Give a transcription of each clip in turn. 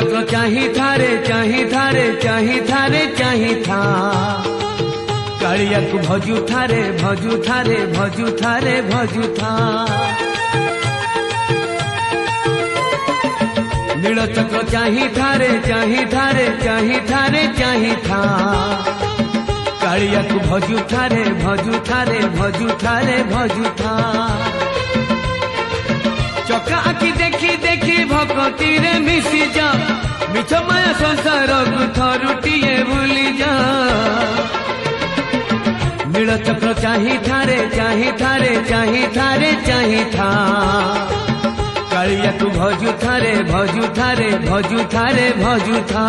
चक्र चाही थारे चाही थारे चाही थारे चाही था कालिया को भजू थारे भजू थारे भजू थारे भजू था नील चक्र चाही थारे चाही थारे चाही थारे चाही था कालिया को भजू थारे भजू थारे भजू थारे भजू था चका आखि देखी देखी भक्ति रे मिसी जा मिछ माया संसार को थरुटिए भूली जा नील चक्र चाही थारे चाही थारे चाही थारे चाही था कालिया को भजू थारे भजू थारे भजू थारे भजू था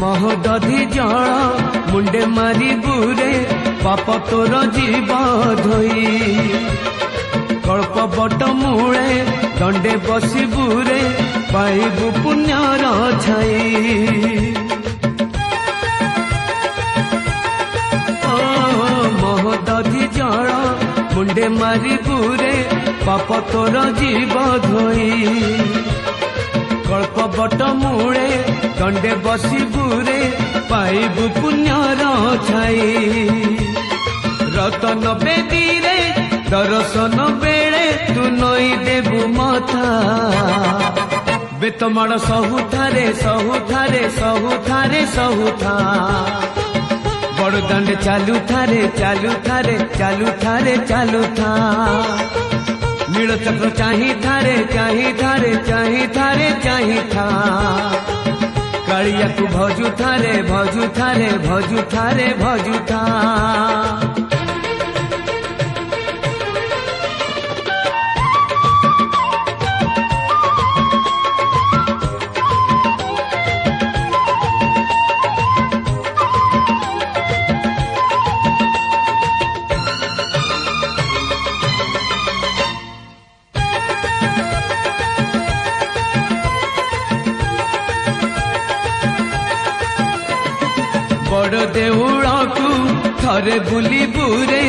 महदधि जल मुंडे मारी बुरे पाप तोर जीव धोई कल्प बट मूले दंडे बसी बुरे पाइबु पुण्यर छाई महदधि जल मुंडे मारी बुरे पाप तोर जीव धोई कल्प बट मूले दंडे बसी बुरे पाइबु पुण्यर छाई रतन बेदी रे दर्शन बेले तू नई देबु मथा बेतमाड़ सहु थारे सहु थारे सहु थारे सहु था बड़ दंड चालू थारे चालू थारे चालू थारे चालू था नील चक्र चाही थारे चाही थारे चाही थारे चाही था कालिया को भजू थारे भजू थारे भजू थारे भजू था बड़ देउल को थरे बुली बुरे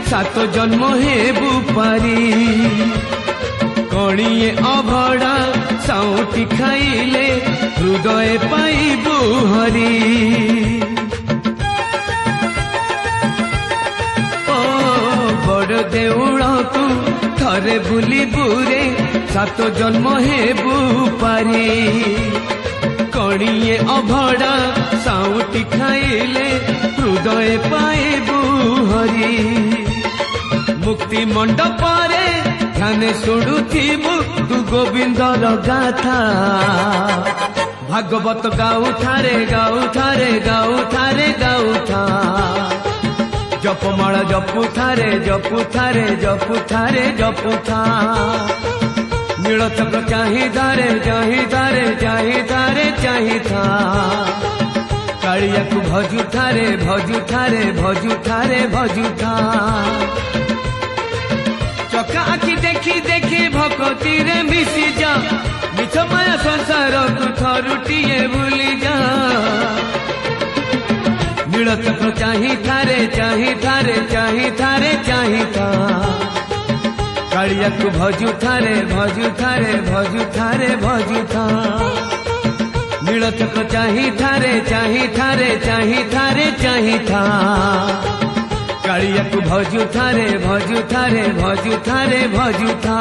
सात जन्म हेबु पारी कणिए अभड़ा साउटी खाइले हृदय पाइबु हरि ओ बड़ देउल को थरे बुली बुरे सात जन्म हेबु पारी कणिए अभड़ा साउटी खाइले हृदय पाइबु हरि मुक्ति मंडप रे ध्यान शुणुथिबु तू गोविंदर गाथा भागवत गाऊ थारे गाऊ थारे गाऊ थारे गाऊ था जपमाला जपु थारे जपु थारे जपु थारे जपु था नील चक्र चाही थारे चाही थारे चाही थारे चाही था कालिया को भजू थारे भजू थारे भजू थारे भजू था चका आखि देखी देखी भक्ति रे मिसी जा मिछ माया संसार को थरुटिए भूली जा नील चक्र चाही थारे चाही थारे चाही थारे चाही था कालिया को भजू थारे भजू थारे भजू थारे भजू था नील चक्र चाही थारे चाही थारे चाही थारे चाही था कालिया को भजू थारे भजू थारे भजू थारे भजू था।